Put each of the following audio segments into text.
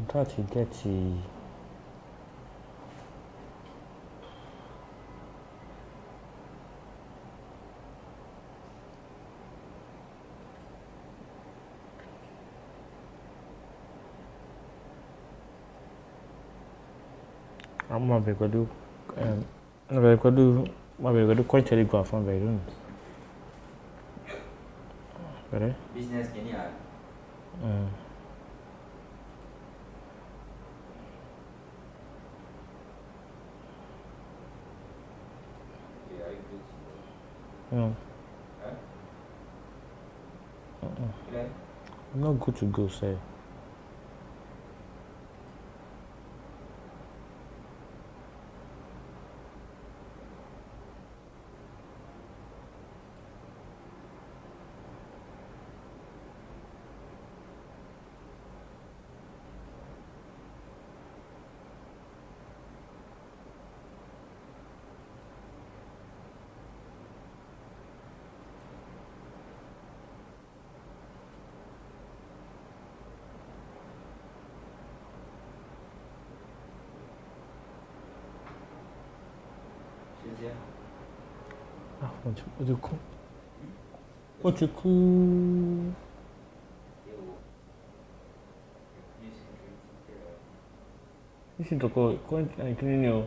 Touch it, get it. I'm not going to do. I'm going to do quite telegraph on very soon. Business Kenya. No. I'm not good to go, say. What you cool? You should go and clean you.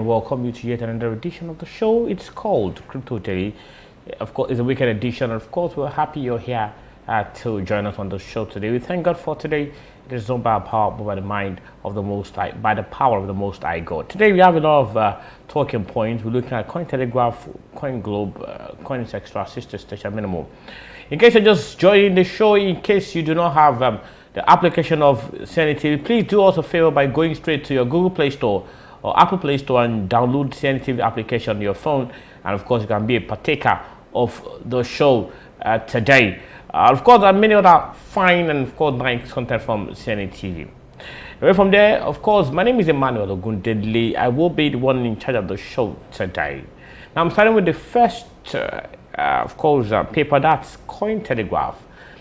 Welcome you to yet another edition of the show. It's called Crypto Daily. Of course, it's a weekend edition. Of course, we're happy you're here to join us on the show today. We thank God for today. It is not by power, but by the mind of the Most High, by the power of the Most High God. Today, we have a lot of talking points. We're looking at Cointelegraph, CoinGlobe, Coins Extra, Sister Station Minimum. In case you're just joining the show, in case you do not have the application of CNETv, please do us a favor by going straight to your Google Play Store or Apple Play Store and download CNETv application on your phone. And of course, you can be a partaker of the show today. Of course, there are many other fine and of course nice content from CNETv. Away from there, of course, my name is Emmanuel Ogundedle. I will be the one in charge of the show today. Now I'm starting with the first, of course, paper, that's Cointelegraph.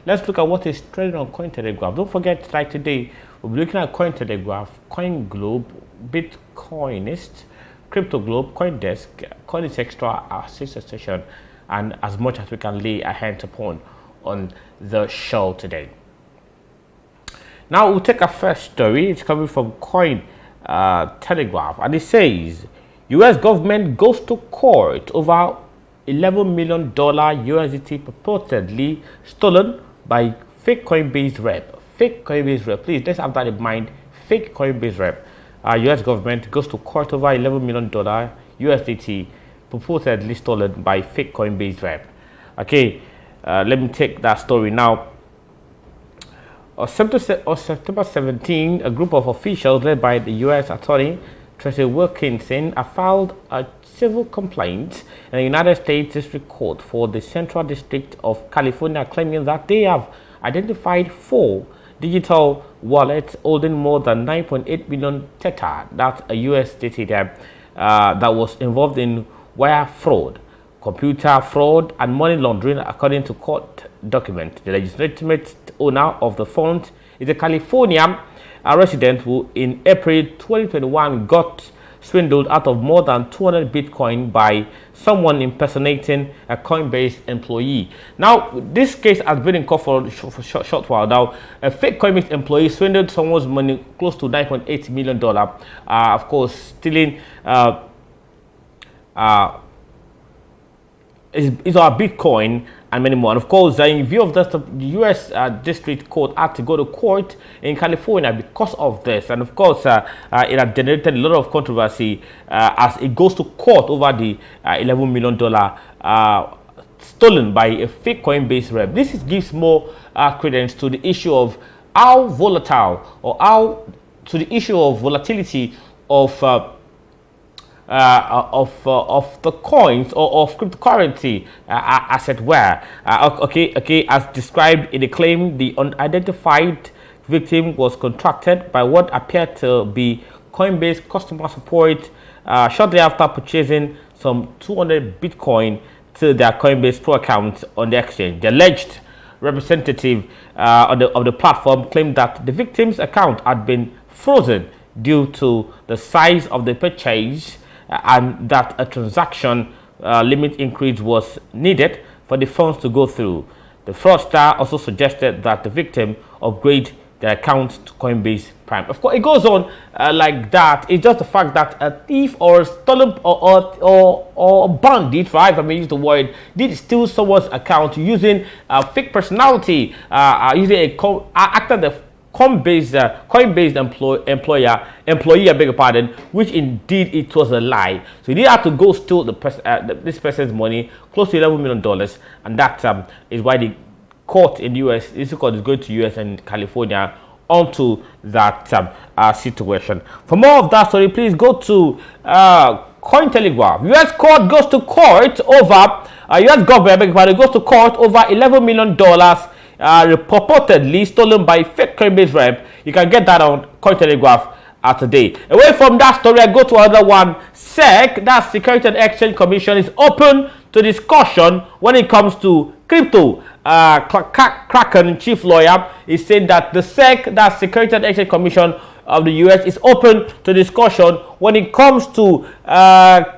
let's look at what is trading on CoinTelegraph. Don't forget, like today, we'll be looking at CoinTelegraph, CoinGlobe, Bitcoinist, Crypto Globe, CoinDesk, Coindesk Extra, our sister station, and as much as we can lay a hand upon on the show today. Now we'll take our first story. It's coming from Telegraph, and it says U.S. government goes to court over $11 million USDT purportedly stolen by fake Coinbase rep. Fake Coinbase rep. Please, let's have that in mind. Fake Coinbase rep. U.S. government goes to court over $11 million USDT purportedly stolen by fake Coinbase rep. Okay, let me take that story now. On September 17, a group of officials led by the U.S. Attorney Tracy Wilkinson have filed a civil complaint in the United States District Court for the Central District of California, claiming that they have identified 4 digital wallets holding more than 9.8 million Tether, that's a US data that was involved in wire fraud, computer fraud, and money laundering, according to court documents. The legitimate owner of the funds is a California resident who in April 2021 got swindled out of more than 200 Bitcoin by someone impersonating a Coinbase employee. Now, this case has been in court for a short while now. A fake Coinbase employee swindled someone's money close to $9.8 million. Of course, stealing is our Bitcoin and many more. And of course, in view of this, the U.S. District Court had to go to court in California because of this. And of course, it had generated a lot of controversy as it goes to court over the $11 million stolen by a fake Coinbase rep. This gives more credence to the issue of how volatile, or to the issue of volatility of the coins or of cryptocurrency, as it were. Okay, as described in the claim, the unidentified victim was contracted by what appeared to be Coinbase customer support shortly after purchasing some 200 Bitcoin to their Coinbase Pro account on the exchange. The alleged representative of the platform claimed that the victim's account had been frozen due to the size of the purchase, and that a transaction limit increase was needed for the funds to go through. The fraudster also suggested that the victim upgrade their account to Coinbase Prime. Of course, it goes on like that. It's just the fact that a thief or a stolen or bandit, right, if I may use the word, did steal someone's account using a fake personality, using acting the Coinbase employee, I beg your pardon, which indeed it was a lie. So he did have to go steal this person's money, close to $11 million, and that is why the court in the US, this court is going to US and California onto that situation. For more of that story, please go to CoinTelegraph. US court goes to court over US government, I beg your pardon, goes to court over $11 million. Purportedly stolen by fake Coinbase rep. You can get that on CoinTelegraph today. Away from that story, I go to another one. SEC, that Security and Exchange Commission, is open to discussion when it comes to crypto. Kraken chief lawyer is saying that the SEC, that Security and Exchange Commission of the US, is open to discussion when it comes to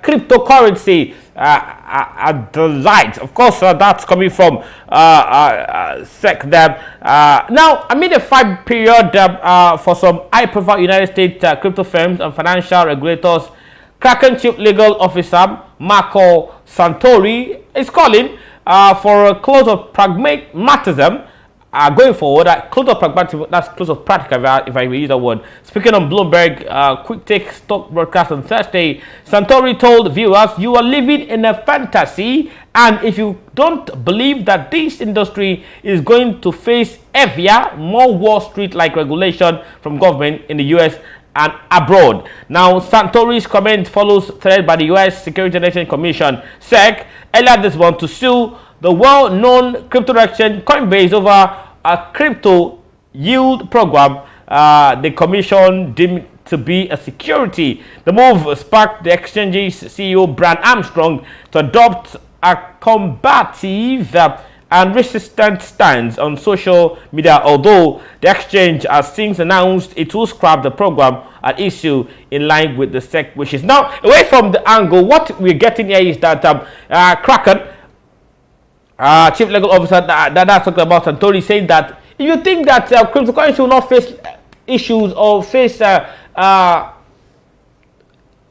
cryptocurrency. The light, of course, that's coming from SEC there. Now, amid a fight period for some high-profile United States crypto firms and financial regulators, Kraken Chief Legal Officer Marco Santori is calling for a close of pragmatism going forward. Close of pragmatism, that's close of practical, if I may use that word. Speaking on Bloomberg Quick Take Stock broadcast on Thursday, Santori told viewers, "You are living in a fantasy, and if you don't believe that this industry is going to face heavier, more Wall Street-like regulation from government in the US and abroad." Now, Santori's comment follows thread by the US Security and Exchange Commission, SEC, earlier this month to sue the well-known crypto exchange Coinbase over a crypto yield program the commission deemed to be a security. The move sparked the exchange's CEO Brian Armstrong to adopt a combative and resistant stance on social media, although the exchange has since announced it will scrap the program at issue in line with the SEC wishes. Now, away from the angle, what we're getting here is that Kraken, Chief Legal Officer that's talking about Santori, saying that if you think that cryptocurrency will not face issues or face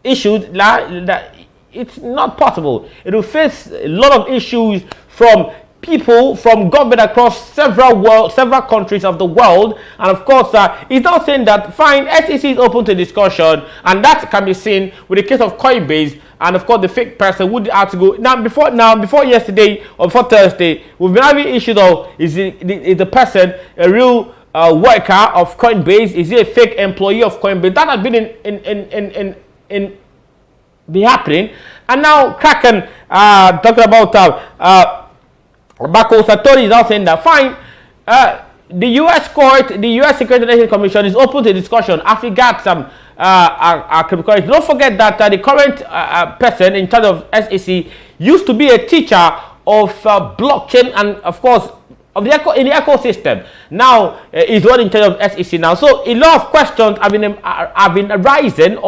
issues, that it's not possible. It will face a lot of issues from people, from government across several countries of the world. And of course, he's not saying that fine, SEC is open to discussion, and that can be seen with the case of Coinbase. And of course, the fake person would have to go before yesterday or before Thursday. We've been having issues of is the person a real worker of Coinbase? Is he a fake employee of Coinbase? That has been be happening. And now Kraken talking about Bako Satori is now saying that fine, the U.S. court, the U.S. Securities and Exchange Commission is open to discussion as regards some cryptocurrency. Don't forget that the current person in charge of SEC used to be a teacher of blockchain and of course in the ecosystem. Now he's the one in charge of SEC now. So a lot of questions have been arising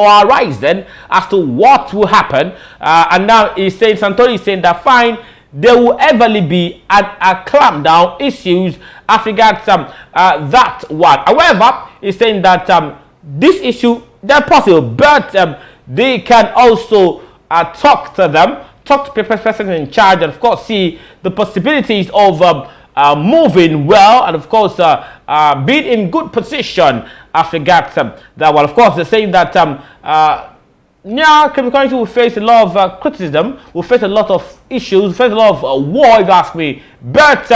as to what will happen. And now he's saying, Santori is saying that fine, there will everly be a clampdown issues as regards that one. However, he's saying that this issue, they're possible, but they can also talk to the person in charge, and of course see the possibilities of moving well, and of course being in good position as regards that one. Of course, they're saying that cryptocurrency will face a lot of criticism, will face a lot of issues, will face a lot of war, if you ask me. But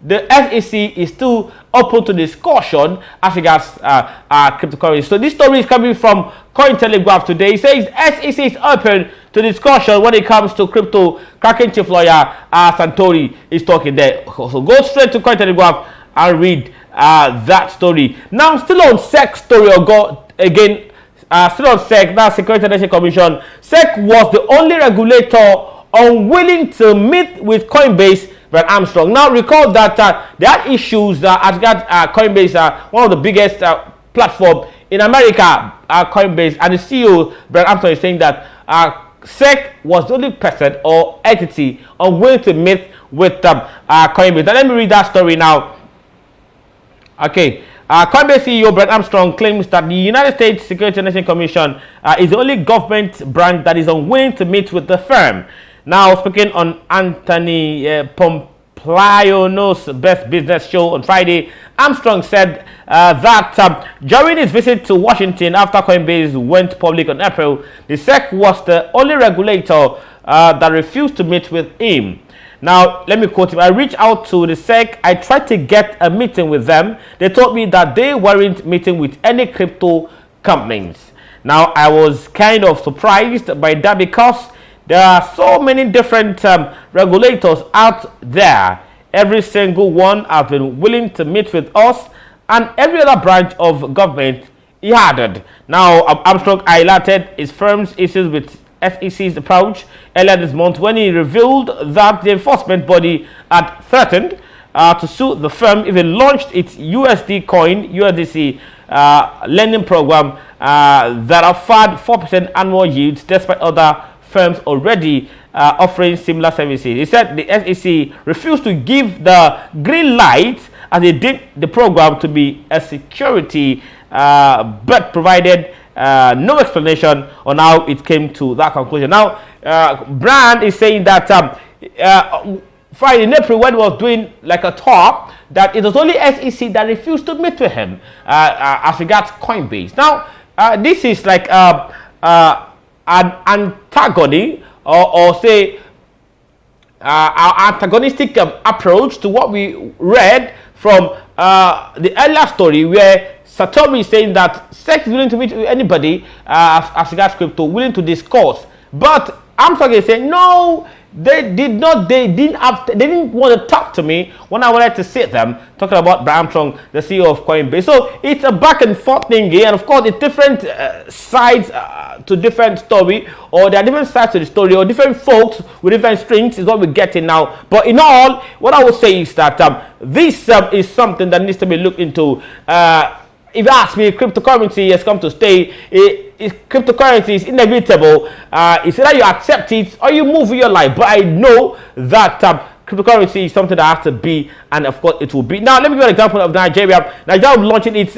the SEC is still open to discussion as regards cryptocurrency. So this story is coming from Cointelegraph today. It says SEC is open to discussion when it comes to crypto. Kraken chief lawyer Santori is talking there. So go straight to Cointelegraph and read that story. Now, still on SEC story, or go again. Still on SEC, that's Securities and Exchange Commission. SEC was the only regulator unwilling to meet with Coinbase, Brad Armstrong. Now, recall that there are issues as regards Coinbase, one of the biggest platform in America, Coinbase, and the CEO, Brad Armstrong, is saying that SEC was the only person or entity unwilling to meet with Coinbase. Now, let me read that story now. Okay. Coinbase CEO Brad Armstrong claims that the United States Securities and Exchange Commission is the only government branch that is unwilling to meet with the firm. Now, speaking on Anthony Pompliano's Best Business Show on Friday, Armstrong said that during his visit to Washington after Coinbase went public in April, the SEC was the only regulator that refused to meet with him. Now, let me quote him. I reached out to the SEC. I tried to get a meeting with them. They told me that they weren't meeting with any crypto companies. Now, I was kind of surprised by that because there are so many different regulators out there. Every single one has been willing to meet with us and every other branch of government, he added. Now, Armstrong highlighted his firm's issues with SEC's approach earlier this month when he revealed that the enforcement body had threatened to sue the firm if it launched its USDC lending program that offered 4% annual yields despite other firms already offering similar services. He said the SEC refused to give the green light as they did the program to be a security, but provided no explanation on how it came to that conclusion. Now, Brand is saying that Friday in April, when he was doing like a talk, that it was only SEC that refused to meet with him as regards Coinbase. Now, this is like an antagony or say our antagonistic approach to what we read from the earlier story, where Satomi is saying that SEC is willing to meet with anybody as regards crypto, willing to discuss. But Armstrong is saying, no, They didn't want to talk to me when I wanted to see them talking about Brian Armstrong, the CEO of Coinbase. So it's a back and forth thing here, and of course it's different sides to different story, or there are different sides to the story, or different folks with different strings is what we're getting now. But in all, what I would say is that this is something that needs to be looked into. If you ask me, cryptocurrency has come to stay. Cryptocurrency is inevitable. It's either you accept it or you move with your life. But I know that cryptocurrency is something that has to be, and of course it will be. Now, let me give you an example of Nigeria. Nigeria will be launching its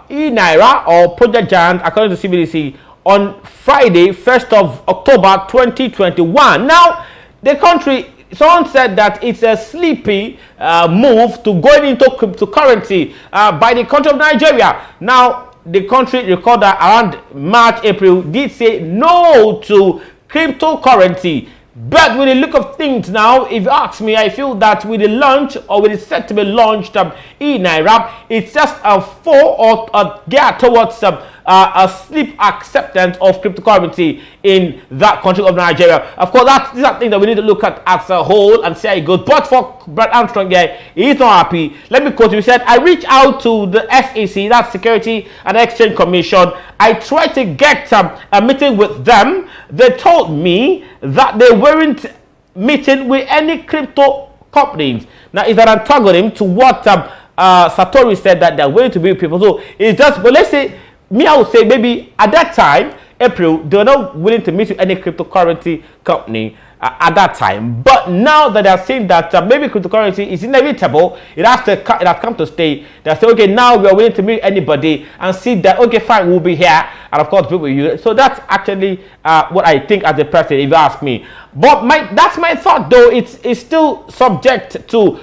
e-Naira or Project Giant, according to CBDC, on Friday, 1st of October 2021. Now, the country, someone said that it's a sleepy move to going into cryptocurrency by the country of Nigeria. Now, the country recorder around March, April did say no to cryptocurrency. But with the look of things now, if you ask me, I feel that with the launch, or with the set to be launched e-Naira, it's just a gear towards a sleep acceptance of cryptocurrency in that country of Nigeria. Of course, these are things that we need to look at as a whole and see how it goes. But for Brian Armstrong, yeah, he is not happy. Let me quote you. He said, I reached out to the SEC, that's Security and Exchange Commission. I tried to get a meeting with them. They told me that they weren't meeting with any crypto companies. Now, is that antagonism to what Satori said, that they're willing to be with people? So it's just, but let's say, I would say maybe at that time, April, they were not willing to meet with any cryptocurrency company at that time. But now that they're saying that maybe cryptocurrency is inevitable, it has come to stay. They say, okay, now we are willing to meet anybody and see that, okay, fine, we'll be here. And of course, people will use it. So that's actually what I think as a person, if you ask me. But that's my thought, though. It's still subject to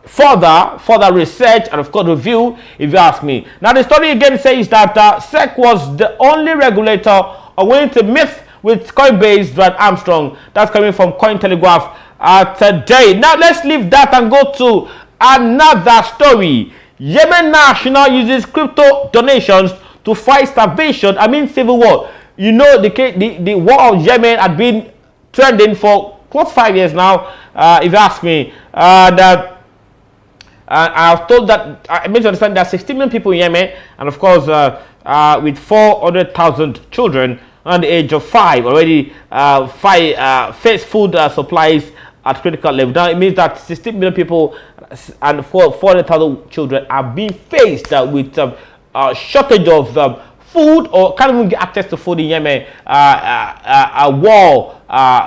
further research and of course review, if you ask me. Now the story again says that SEC was the only regulator willing to meet with Coinbase Brian Armstrong. That's coming from Cointelegraph today. Now let's leave that and go to another story. Yemen national uses crypto donations to fight starvation amid civil war. You know, the war of Yemen had been trending for close 5 years now, if you ask me. I was told that, I meant to understand that 16 million people in Yemen, and of course with 400,000 children under the age of 5 already face food supplies at critical level. Now it means that 16 million people and 400,000 children are being faced with a shortage of food, or can't even get access to food in Yemen, a war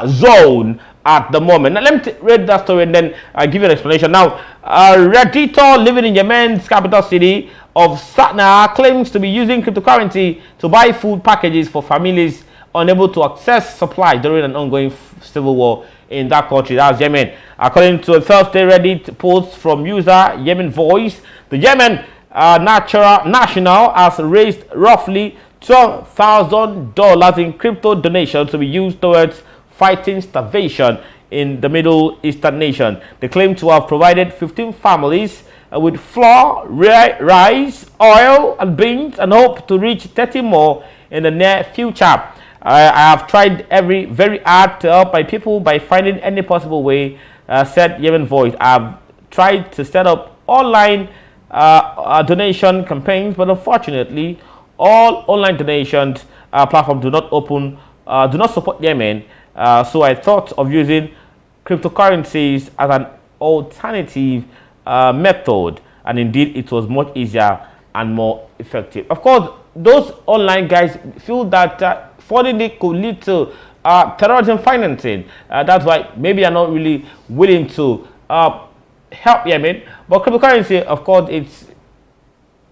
zone at the moment. Now let me read that story and then give you an explanation. Now, a Redditor living in Yemen's capital city of Satna claims to be using cryptocurrency to buy food packages for families unable to access supplies during an ongoing civil war in that country. That's Yemen. According to a Thursday Reddit post from user Yemen Voice, the Yemen national has raised roughly $12,000 in crypto donations to be used towards fighting starvation in the Middle Eastern nation. They claim to have provided 15 families with flour, rice, oil, and beans, and hope to reach 30 more in the near future. I have tried very hard to help my people by finding any possible way, said Yemen Voice. I have tried to set up online donation campaigns, but unfortunately, all online donations platforms do not support Yemen. So I thought of using cryptocurrencies as an alternative method, and indeed it was much easier and more effective. Of course, those online guys feel that funding it could lead to terrorism financing. That's why maybe are not really willing to help Yemen. But cryptocurrency, of course, it's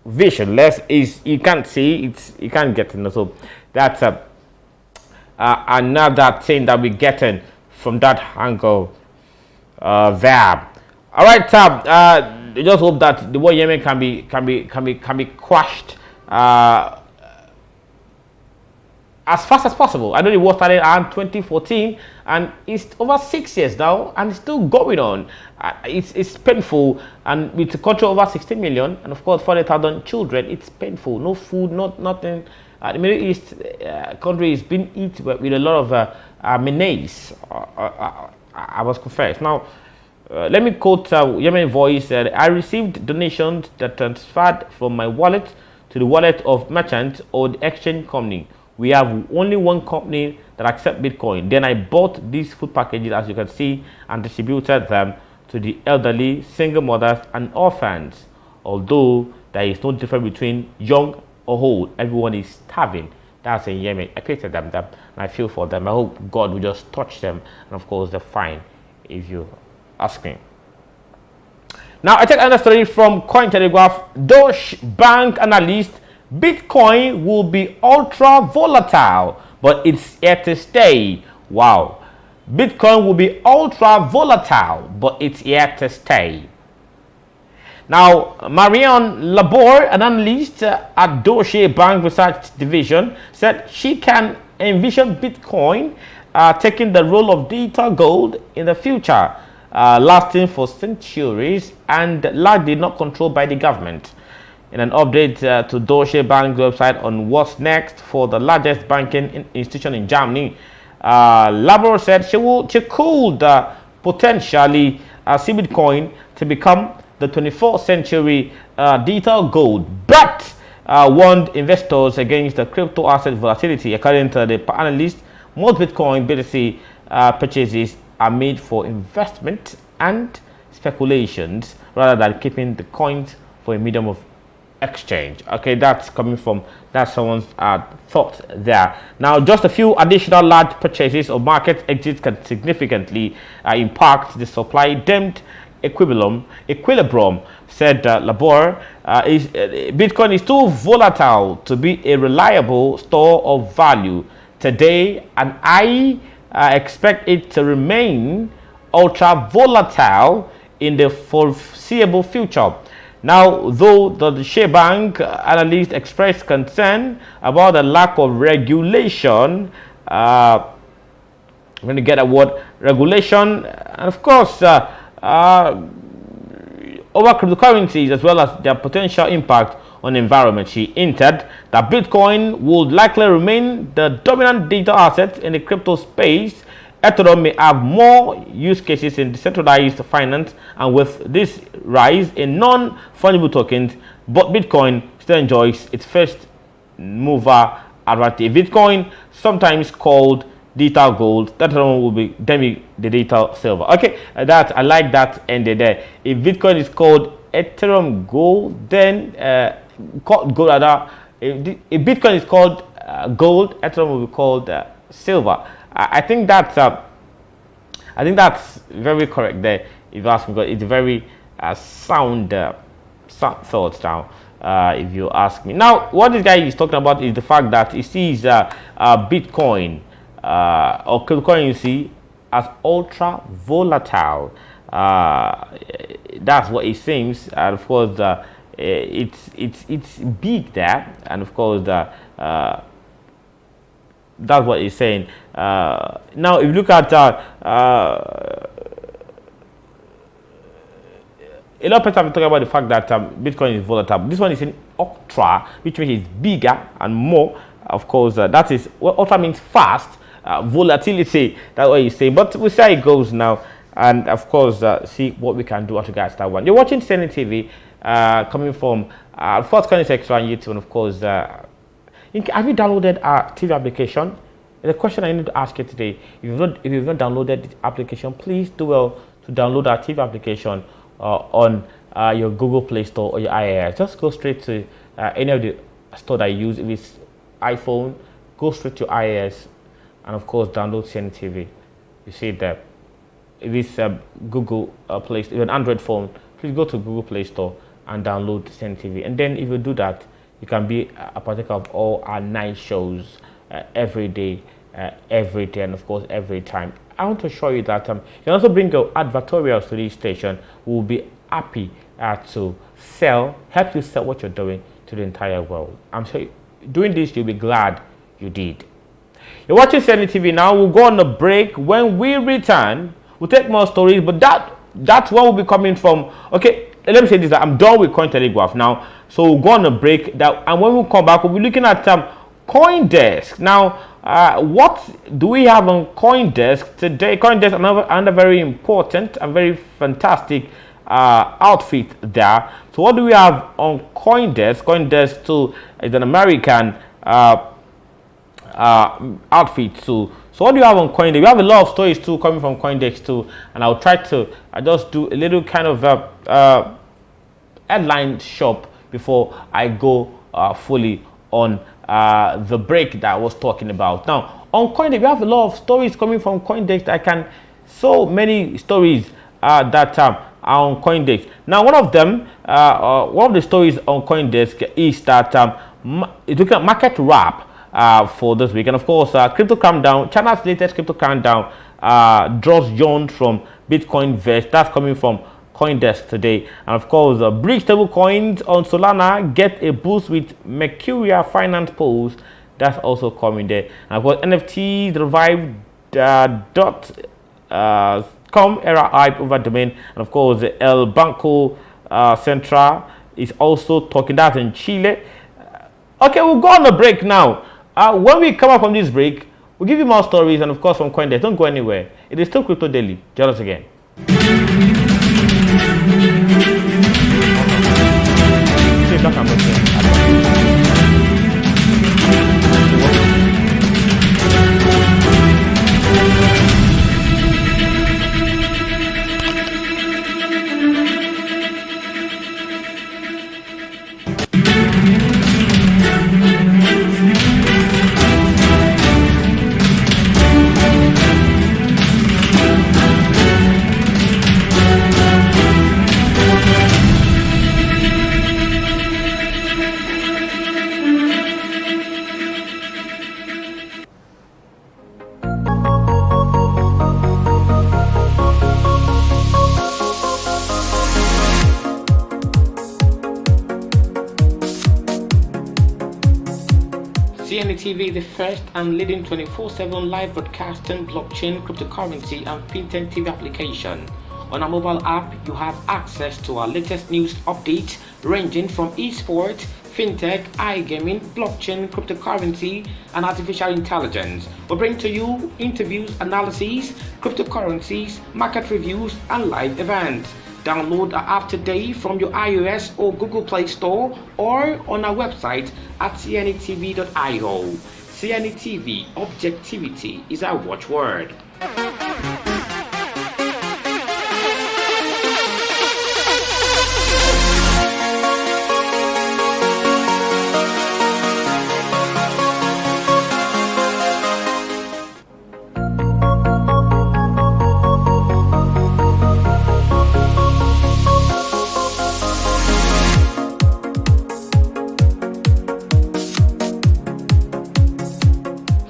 visionless. You can't see, you can't get it. So that's another thing that we're getting from that angle there. All right, I just hope that the war in Yemen can be crushed as fast as possible. I know the war started around 2014, and it's over 6 years now, and it's still going on. It's painful, and with a country over 16 million, and of course 400,000 children, it's painful. No food, nothing. the Middle East country is being hit with a lot of menace. I must confess. Now, let me quote Yemen Voice. I received donations that transferred from my wallet to the wallet of merchants or the exchange company. We have only one company that accepts Bitcoin. Then I bought these food packages, as you can see, and distributed them to the elderly, single mothers, and orphans. Although there is no difference between young or old, everyone is starving. That's in Yemen. I created them, and I feel for them. I hope God will just touch them, and of course, they're fine, if you ask me. Now, I take another story from CoinTelegraph. Deutsche Bank analyst: Bitcoin will be ultra volatile, but it's here to stay. Wow. Bitcoin will be ultra volatile, but it's here to stay. Now, Marion Labor, an analyst at Deutsche Bank Research Division, said she can envision Bitcoin taking the role of digital gold in the future, lasting for centuries and largely not controlled by the government. In an update to Deutsche Bank's website on what's next for the largest banking institution in Germany, Labor said she could potentially see Bitcoin to become the 24th century digital gold, but warned investors against the crypto asset volatility. According to the analyst, most Bitcoin BTC purchases are made for investment and speculations rather than keeping the coins for a medium of exchange. Okay, that's coming from someone's thought there. Now, just a few additional large purchases or market exits can significantly impact the supply deemed equilibrium, said Labor. Bitcoin is too volatile to be a reliable store of value today, and I expect it to remain ultra volatile in the foreseeable future. Now, though the Share Bank analyst expressed concern about the lack of regulation, I'm going to get a word, regulation, and of course, over cryptocurrencies as well as their potential impact on the environment. She hinted that Bitcoin would likely remain the dominant digital asset in the crypto space. Ethereum may have more use cases in decentralized finance, and with this rise in non-fungible tokens, but Bitcoin still enjoys its first mover advantage. Bitcoin, sometimes called digital gold, Ethereum will be the digital silver. Okay, that I like that ended there. If Bitcoin is called Ethereum gold, then gold rather. If Bitcoin is called gold, Ethereum will be called silver. I think that's very correct there. If you ask me, because it's very sound thoughts now. If you ask me now, what this guy is talking about is the fact that he sees Bitcoin or cryptocurrency as ultra volatile. That's what it seems, and of course, it's big there, and of course, that's what he's saying. Now, if you look at a lot of people are talking about the fact that Bitcoin is volatile. This one is in ultra, which means it's bigger and more. Of course, that is what ultra means fast. Volatility, that's what he's saying. But we'll see how it goes now, and of course, see what we can do to guys that one. You're watching CNETv, coming from of course, CNETv on YouTube, and of course, have you downloaded our TV application? The question I need to ask you today: if you've not downloaded the application, please do well to download our TV application on your Google Play Store or your iOS. Just go straight to any of the store that you use. If it's iPhone, go straight to iOS, and of course, download CNETv. You see it there. If it's Google Play Store, if an Android phone, please go to Google Play Store and download CNETv. And then, if you do that, you can be a partaker of all our nice shows every day, and of course every time. I want to show you that you can also bring your advertorials to this station. We will be happy to help you sell what you're doing to the entire world. I'm sure doing this, you'll be glad you did. You're watching CNETv now. We'll go on a break. When we return, we'll take more stories, but that's where we'll be coming from. Okay, let me say this, that I'm done with CoinTelegraph now. So we'll go on a break, and when we come back, we'll be looking at CoinDesk. Now, what do we have on CoinDesk today? CoinDesk, another very important and very fantastic outfit there. So, what do we have on CoinDesk? CoinDesk too is an American outfit too. So, what do you have on CoinDesk? We have a lot of stories too coming from CoinDesk too, and I'll try to just do a little kind of headline shop before I go fully on the break that I was talking about. Now, on CoinDesk, we have a lot of stories coming from CoinDesk. So many stories that are on CoinDesk. Now, one of the stories on CoinDesk is that it's looking at market wrap for this week, and of course, crypto countdown. China's latest crypto countdown draws Jones from Bitcoin Vest. That's coming from CoinDesk today. And of course, bridge stable coins on Solana get a boost with Mercurial Finance Pulse. That's also coming there. And of course, NFTs revive .com era hype over domain. And of course, El Banco Central is also talking. That in Chile. Okay, we'll go on a break now. When we come up from this break, we'll give you more stories, and of course from CoinDesk. Don't go anywhere. It is still Crypto Daily. Join us again. CNETv, the first and leading 24/7 live broadcasting blockchain, cryptocurrency and FinTech TV application. On our mobile app, you have access to our latest news updates ranging from esports, fintech, iGaming, blockchain, cryptocurrency and artificial intelligence. We bring to you interviews, analyses, cryptocurrencies, market reviews and live events. Download our app today from your iOS or Google Play Store or on our website at cnetv.io. CNETv, objectivity is our watchword.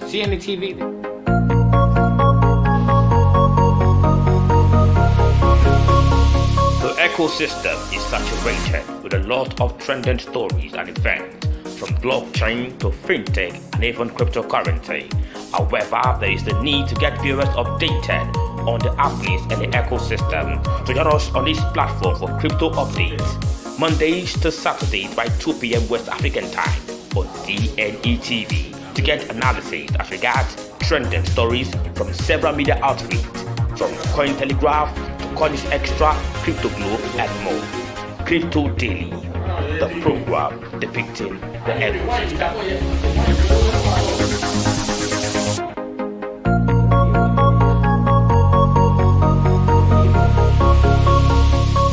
CNETv. The ecosystem is saturated with a lot of trending stories and events, from blockchain to fintech and even cryptocurrency. However, there is the need to get viewers updated on the happenings in the ecosystem. So join us on this platform for crypto updates, Mondays to Saturdays by 2 p.m. West African time on CNETv. To get analysis as regards trending stories from several media outlets, from Cointelegraph to Coins Extra, Crypto Globe and more. Crypto Daily, the program depicting the ecosystem.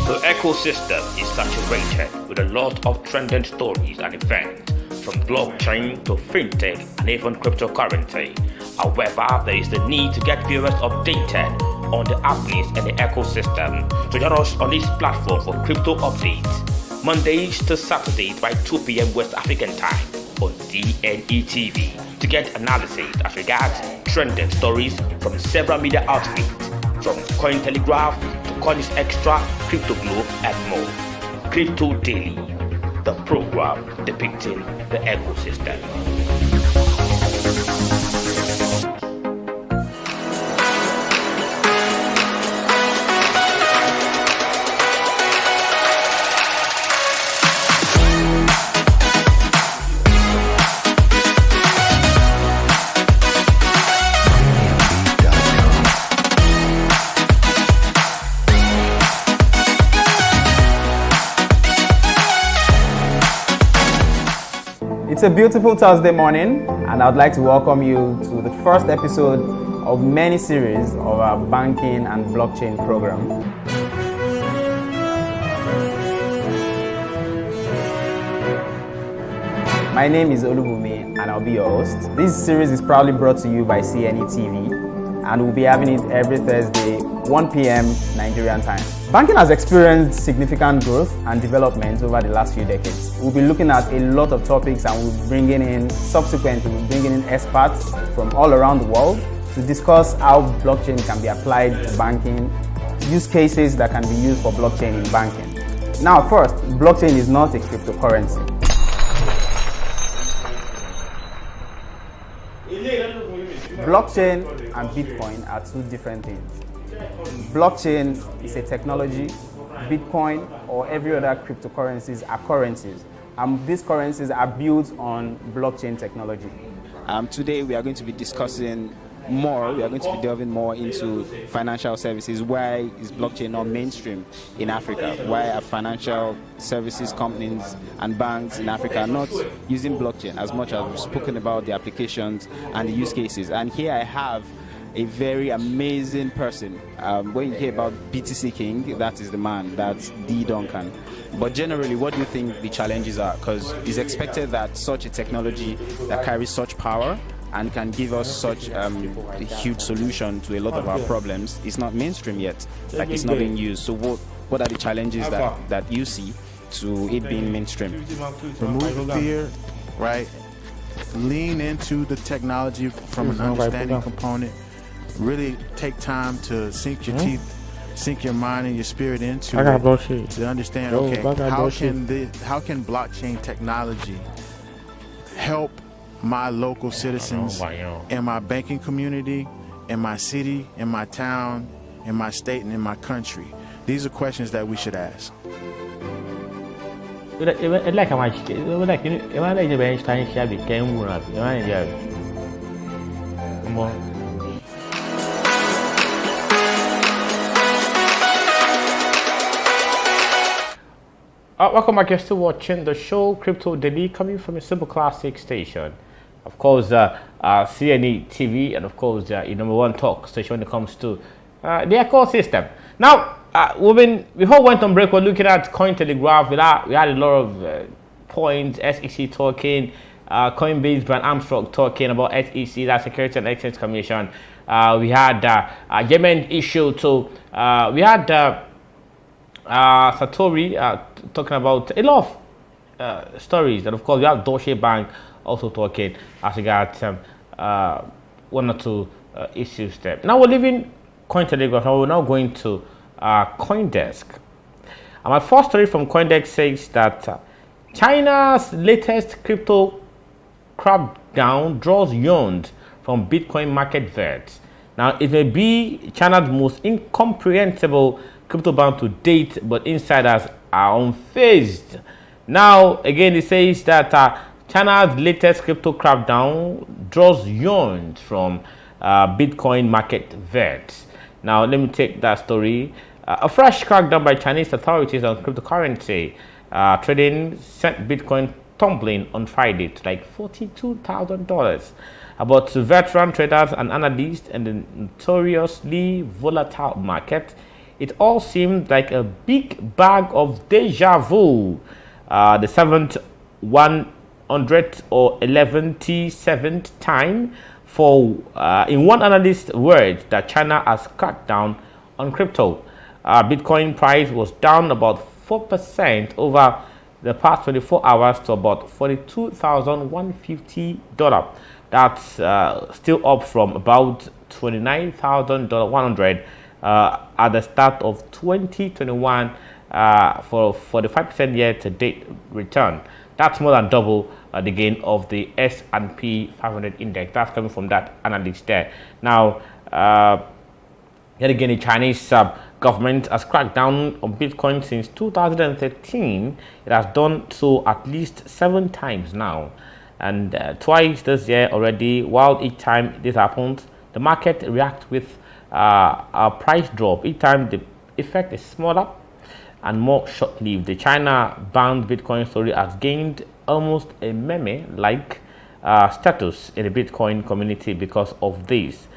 The ecosystem is saturated with a lot of trending stories and events, from blockchain to fintech and even cryptocurrency. However, there is the need to get viewers updated on the happenings in the ecosystem. So join us on this platform for crypto updates, Mondays to Saturdays by 2 p.m. West African time on CNETv. To get analysis as regards trending stories from several media outlets, from Cointelegraph to Coins Extra, Crypto Globe and more. Crypto Daily, the program depicting the ecosystem. It's a beautiful Thursday morning, and I'd like to welcome you to the first episode of many series of our banking and blockchain program. My name is Olubumi, and I'll be your host. This series is proudly brought to you by CNETv, and we'll be having it every Thursday, 1 p.m. Nigerian time. Banking has experienced significant growth and development over the last few decades. We'll be looking at a lot of topics, and we'll be bringing in experts from all around the world to discuss how blockchain can be applied to banking, use cases that can be used for blockchain in banking. Now, first, blockchain is not a cryptocurrency. Blockchain and Bitcoin are two different things. Blockchain is a technology, Bitcoin or every other cryptocurrencies are currencies, and these currencies are built on blockchain technology. Today we are going to be discussing more, we are going to be delving more into financial services. Why is blockchain not mainstream in Africa? Why are financial services companies and banks in Africa not using blockchain as much as we've spoken about the applications and the use cases? And here I have a very amazing person. When you hear about BTC King, that is the man, that's D. Duncan. But generally, what do you think the challenges are? Because it's expected that such a technology that carries such power and can give us such a huge solution to a lot of our problems is not mainstream yet, like it's not being used. So what are the challenges that you see to it being mainstream? Remove fear, right? Lean into the technology from an understanding component. Really take time to sink your teeth, sink your mind and your spirit into it to understand, okay, how can blockchain technology help my local citizens in my banking community, in my city, in my town, in my state, and in my country? These are questions that we should ask. Welcome back. You're still watching the show Crypto Daily, coming from a Simple Classic station. Of course, CNETv, and of course, your number one talk station when it comes to the ecosystem. Now, before we went on break, we're looking at Cointelegraph. We had a lot of points, SEC talking, Coinbase, Brian Armstrong talking about SEC, that Security and Exchange Commission. We had Yemen issue too. We had Satori talking about a lot of stories, and of course, we have Deutsche Bank also talking as regards one or two issues there. Now we're leaving Cointelegraph, now we're now going to CoinDesk. And my first story from CoinDesk says that China's latest crypto crackdown draws yawns from Bitcoin market vets. Now it may be China's most incomprehensible crypto ban to date, but insiders are unfazed. Now again, it says that China's latest crypto crackdown draws yawns from Bitcoin market vets. Now, let me take that story. A fresh crackdown by Chinese authorities on cryptocurrency trading sent Bitcoin tumbling on Friday to like $42,000. But to veteran traders and analysts in the notoriously volatile market, it all seemed like a big bag of deja vu. The seventh 100th or 11th time for in one analyst's words that China has cut down on crypto. Bitcoin price was down about 4% over the past 24 hours to about $42,150. That's still up from about $29,100 at the start of 2021 for 45% year-to-date return. That's more than double the gain of the S&P 500 index. That's coming from that analyst there. Now, yet again, the Chinese government has cracked down on Bitcoin since 2013. It has done so at least 7 times now, and twice this year already. While each time this happens, the market reacts with a price drop. Each time the effect is smaller and more short-lived. The China banned Bitcoin story has gained almost a meme-like status in the Bitcoin community because of this.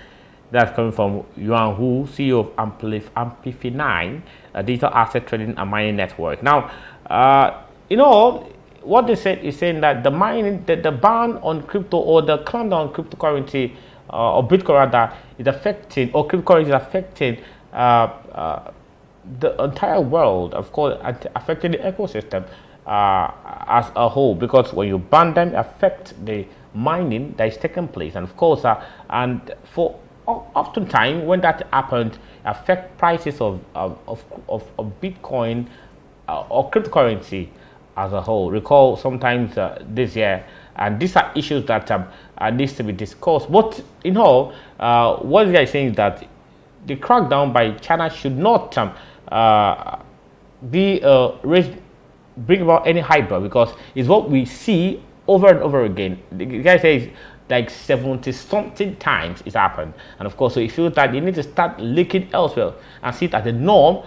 That's coming from Yuan Hu, CEO of Amplify, a digital asset trading and mining network. Now, what they said is saying that the mining, the ban on crypto or the clampdown on cryptocurrency or Bitcoin rather is affecting, or cryptocurrency is affecting the entire world, of course, affecting the ecosystem as a whole, because when you ban them, it affects the mining that is taking place, and of course, and for oftentimes when that happens, affect prices of Bitcoin or cryptocurrency as a whole. Recall sometimes this year, and these are issues that needs to be discussed. But what the guy is saying is that the crackdown by China should not bring about any hyper, because it's what we see over and over again. The guy says like 70 something times it's happened, and of course, so he feels that they need to start looking elsewhere and see it as the norm.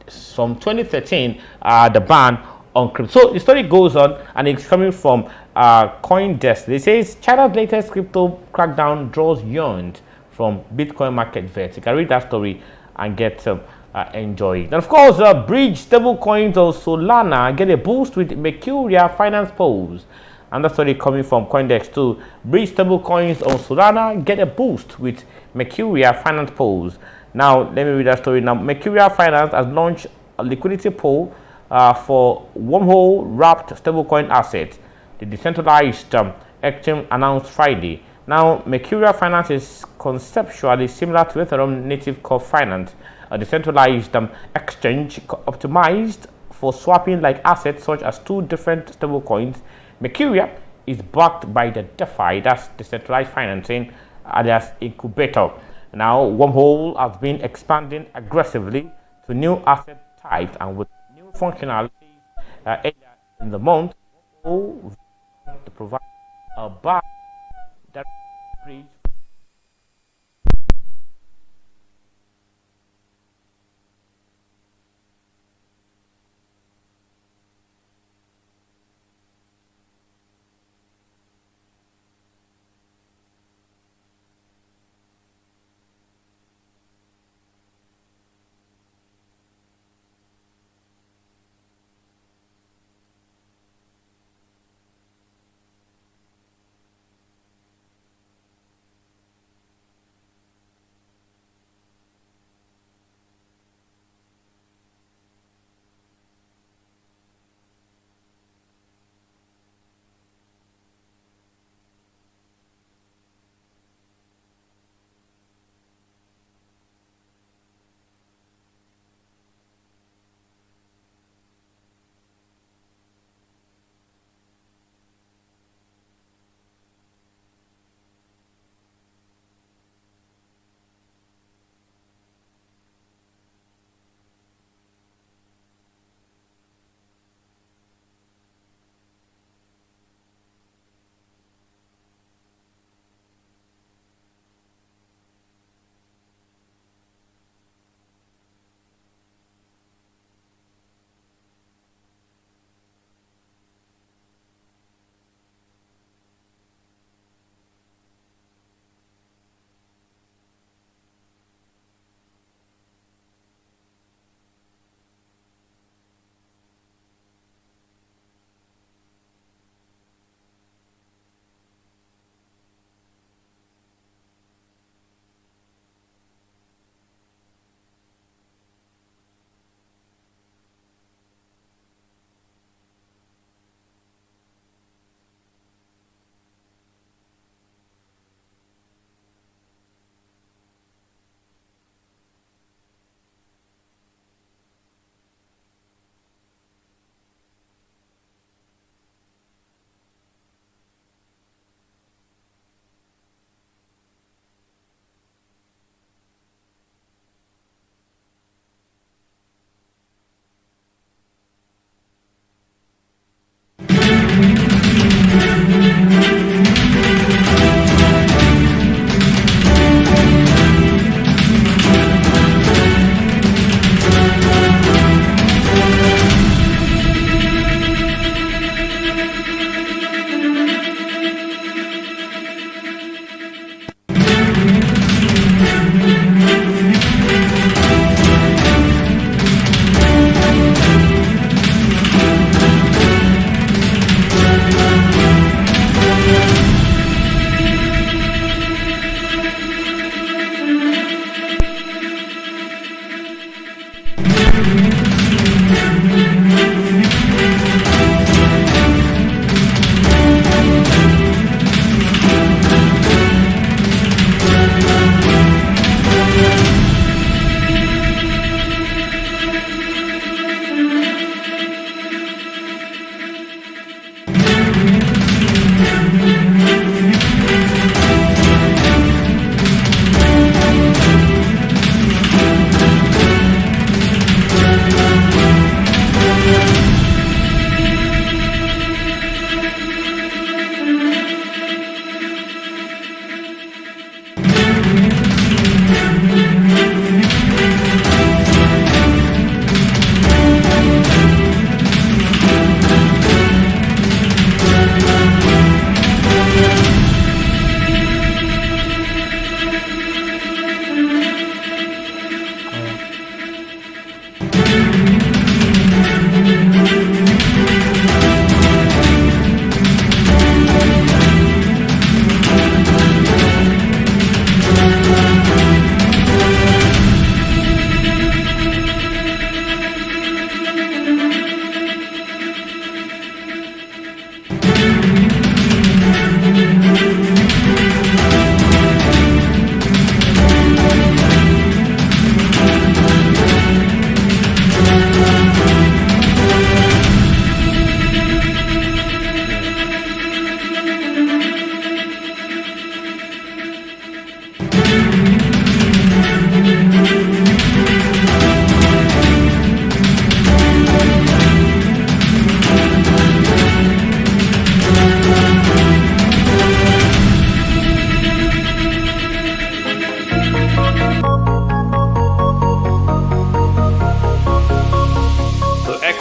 From 2013, the ban on crypto. So the story goes on, and it's coming from CoinDesk. It says China's latest crypto crackdown draws yarns from Bitcoin market vets. You can read that story and get enjoy it. And of course, bridge stablecoins of Solana get a boost with Mercurial Finance polls. And that story coming from CoinDesk too. Bridge stablecoins on Solana get a boost with Mercurial Finance polls. Now, let me read that story. Now, Mercurial Finance has launched a liquidity poll for wormhole wrapped stablecoin assets. The decentralized exchange announced Friday. Now, Mercurial Finance is conceptually similar to Ethereum native core finance, a decentralized exchange optimized for swapping like assets such as two different stablecoins. Mercurial is backed by the DeFi, that's decentralized financing, alias incubator. Now, Wormhole has been expanding aggressively to new asset types, and with new functionalities earlier in the month, Wormhole to provide a bar that bridge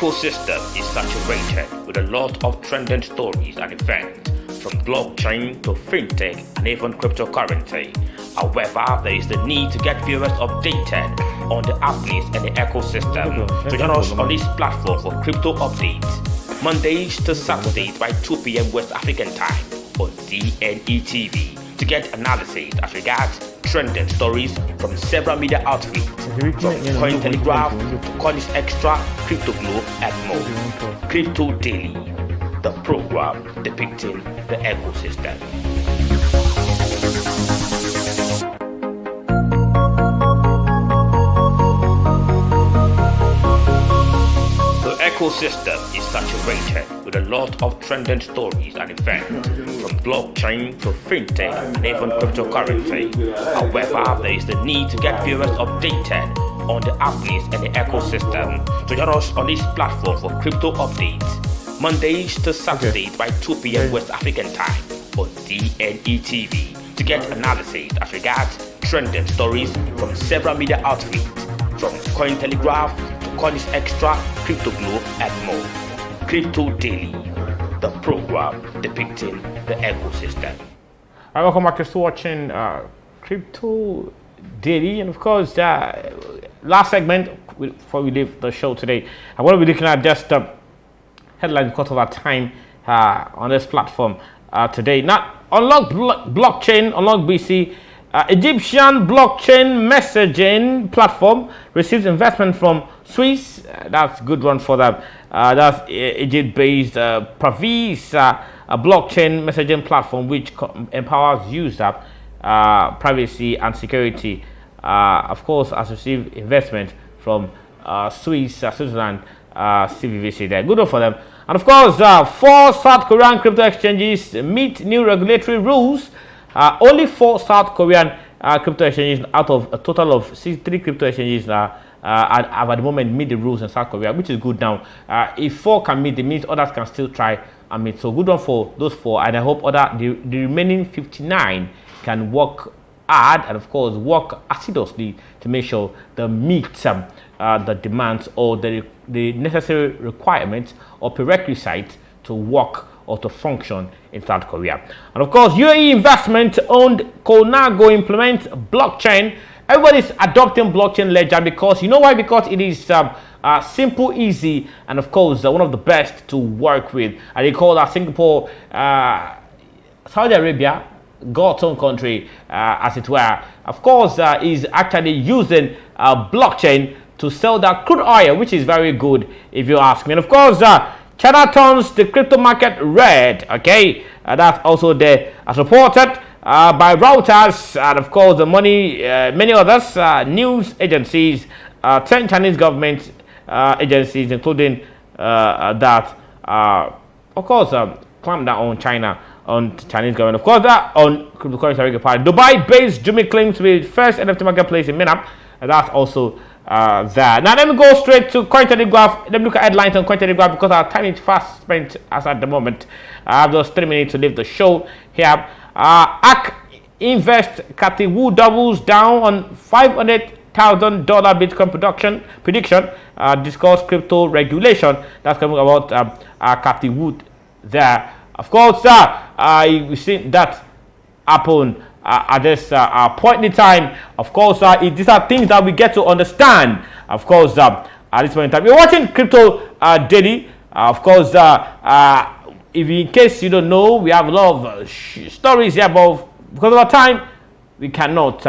ecosystem is saturated with a lot of trending stories and events, from blockchain to fintech and even cryptocurrency. However, there is the need to get viewers updated on the happenings in the ecosystem. So join us on this platform for crypto updates, Mondays to Saturdays by 2 p.m. West African time on CNETv, to get analysis as regards trending stories from several media outlets, from Cointelegraph to Coins Extra, Crypto Globe, and more. Crypto Daily, the program depicting the ecosystem. The ecosystem is saturated with a lot of trending stories and events, from blockchain to fintech and even cryptocurrency. However, there is the need to get viewers updated on the happenings in the ecosystem. So join us on this platform for crypto updates, Mondays to Saturdays by 2 p.m. West African time on CNETv, to get analysis as regards trending stories from several media outlets, from Cointelegraph to Coins Extra, Crypto Globe, and more. Crypto Daily, the program depicting the ecosystem. Hi, welcome back to watching Crypto Daily, and of course, last segment before we leave the show today, I'm going to be looking at just headlines because of our time on this platform today. Now, unlock blockchain, unlock BC. Egyptian blockchain messaging platform receives investment from Swiss. That's a good one for them. That's Egypt-based Pravis, a blockchain messaging platform which empowers user privacy and security. Of course, has received investment from Swiss, Switzerland, CVVC there. Good one for them. And of course, 4 South Korean crypto exchanges meet new regulatory rules. Only 4 South Korean crypto exchanges out of a total of 63 crypto exchanges have at the moment meet the rules in South Korea, which is good now. If 4 can meet, it means others can still try and meet. So good one for those 4, and I hope the remaining 59 can work hard and of course work assiduously to make sure they meet the demands or the necessary requirements or prerequisites to work or to function in South Korea. And of course, UAE investment owned Conago implements blockchain. Everybody's adopting blockchain ledger because you know why? Because it is simple, easy, and of course one of the best to work with. And they call that Singapore, Saudi Arabia, God's own country, as it were. Of course, is actually using blockchain to sell that crude oil, which is very good if you ask me. And of course, China turns the crypto market red. Okay, that's also there as reported by Reuters, and of course the many others news agencies, 10 Chinese government agencies, including that of course clamp down on China, on Chinese government. Of course, that on cryptocurrency part. Dubai-based Jimmy claims to be the first NFT marketplace in MENA, and that's also that. Now let me go straight to Cointelegraph. Let me look at headlines on Cointelegraph because our time is fast spent as at the moment. I have just 3 minutes to leave the show here. ARK Invest Katiwu doubles down on $500,000 Bitcoin prediction. Discuss crypto regulation. That's coming about Katiwu there. Of course, we've seen that happen at this point in time. Of course, these are things that we get to understand. Of course, at this point in time, you're watching Crypto Daily. Of course, if in case you don't know, we have a lot of stories here, but because of our time, we cannot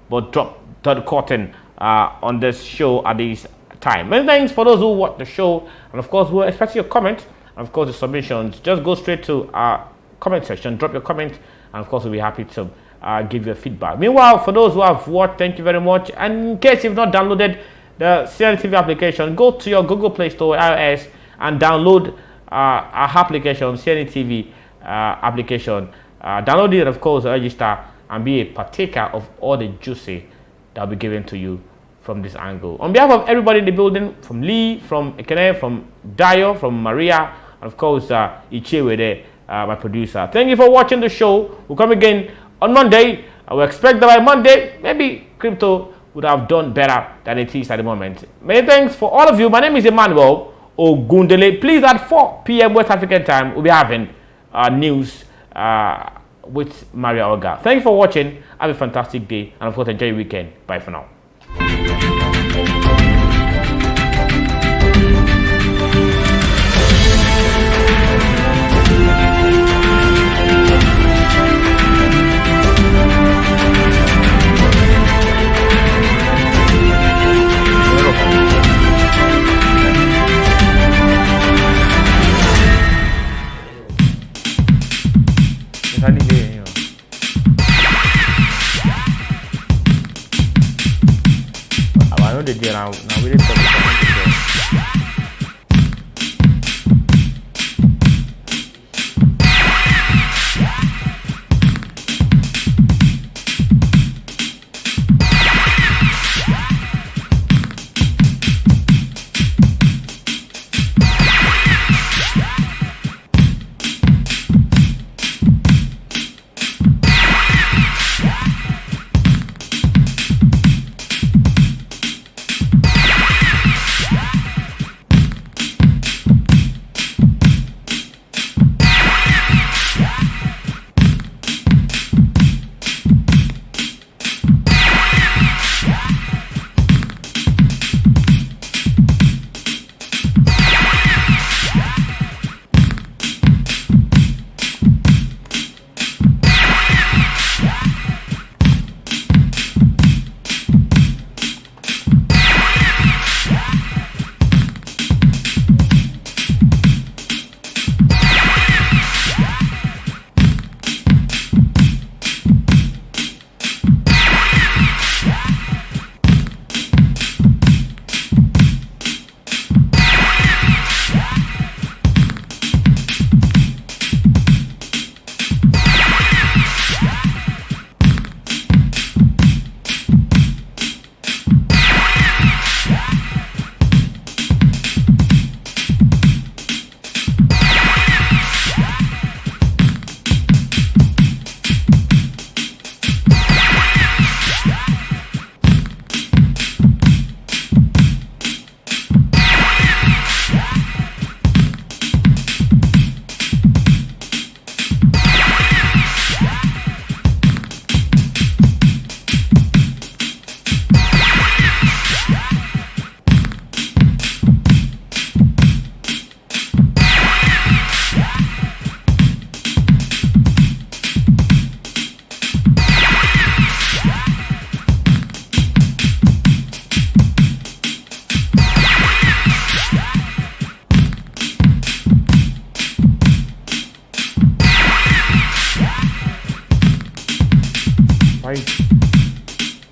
but drop the curtain on this show at this time. Many thanks for those who watch the show, and of course, we'll expect your comment. And of course, the submissions. Just go straight to our comment section, drop your comment, and of course, we'll be happy to give you a feedback. Meanwhile, for those who have watched, thank you very much. And in case you've not downloaded the CNETv application, go to your Google Play Store, iOS, and download our application, CNETv application. Download it, and of course, register and be a partaker of all the juicy that will be given to you from this angle. On behalf of everybody in the building, from Lee, from Ekene, from Dayo, from Maria, and of course, Ichewede, my producer. Thank you for watching the show. We'll come again on Monday. I will expect that by Monday, maybe crypto would have done better than it is at the moment. Many thanks for all of you. My name is Emmanuel Ogundele. Please, at 4 p.m. West African time, we'll be having news with Maria Olga. Thank you for watching. Have a fantastic day, and of course, enjoy your weekend. Bye for now. I know the deal now. Now we didn't talk about it.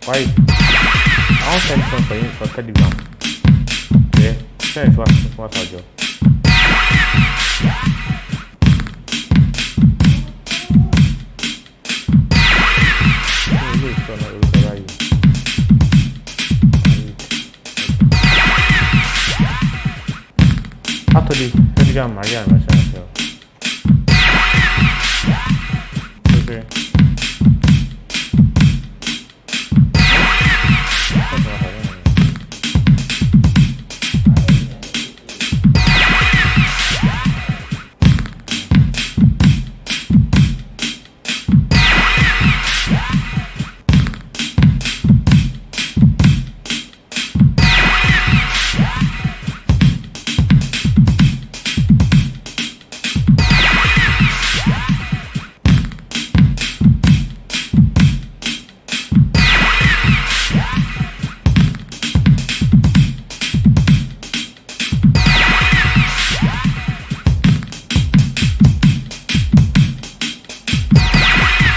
Why? I'll send some for you for Telegram. Okay? Send it to us. What's our job? After the Telegram, Maria, okay.